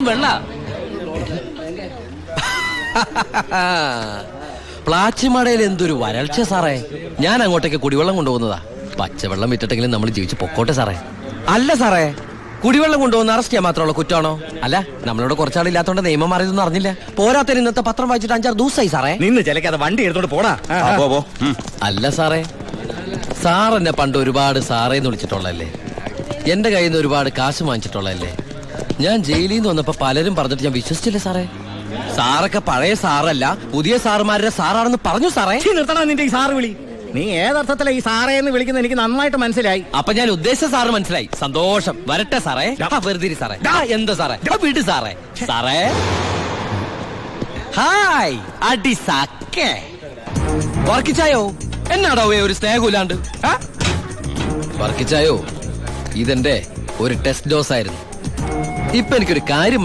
വെള്ള പ്ലാച്ചിമടയിൽ എന്തൊരു വരൾച്ച സാറേ. ഞാൻ അങ്ങോട്ടേക്ക് കുടിവെള്ളം കൊണ്ടുപോകുന്നതാ. പച്ചവെള്ളം വിറ്റിട്ടെങ്കിലും നമ്മൾ ജീവിച്ച് പൊക്കോട്ടെ സാറേ. അല്ല സാറേ, കുടിവെള്ളം കൊണ്ടുപോകുന്ന അറസ്റ്റ് ചെയ്യാൻ മാത്രമുള്ള കുറ്റമാണോ? അല്ല, നമ്മളോട് കുറച്ചാളില്ലാത്തോണ്ട് നിയമം മാറിയതൊന്നും അറിഞ്ഞില്ല. പോരാത്തതിന് ഇന്നത്തെ പത്രം വായിച്ചിട്ട് 5-6 ദിവസമായി സാറേ. നിന്ന് ചിലക്കാതെ വണ്ടി എടുത്തോണ്ട് പോടാ. അല്ല സാറേ, സാർ എന്നെ പണ്ട് ഒരുപാട് സാറേന്ന് വിളിച്ചിട്ടുള്ളല്ലേ. എന്റെ കയ്യിൽ നിന്ന് ഒരുപാട് കാശ് വാങ്ങിച്ചിട്ടുള്ളല്ലേ. ഞാൻ ജയിലിൽ നിന്ന് വന്നപ്പോ പലരും പറഞ്ഞിട്ട് ഞാൻ വിശ്വസിച്ചില്ല സാറേ. സാറൊക്കെ പഴയ സാറല്ല, പുതിയ സാറുമാരുടെ സാറാണെന്ന് പറഞ്ഞു സാറേ. നിർത്തണ നിന്റെ ഈ സാറ് വിളി. നീ ഏതർത്ഥത്തിലാ ഈ സാറേ എന്ന് വിളിക്കുന്നത് എനിക്ക് നന്നായിട്ട് മനസ്സിലായി. അപ്പൊ ഞാൻ ഉദ്ദേശിച്ച സാറ് മനസ്സിലായി. സന്തോഷം. വരട്ടെ സാറേ. വെറുതെ സാറേ. എന്താ സാറേ? വീട് സാറേ. സാറേ ഹായ് അടി സാക്കേ. വർക്കിച്ചായോ? എന്നാടോ ഒരു സ്നേഹമില്ലാണ്ട്? വർക്കിച്ചായോ, ഇതെന്റെ ഒരു ടെസ്റ്റ് ഡോസ് ആയിരുന്നു. ഇപ്പൊ എനിക്കൊരു കാര്യം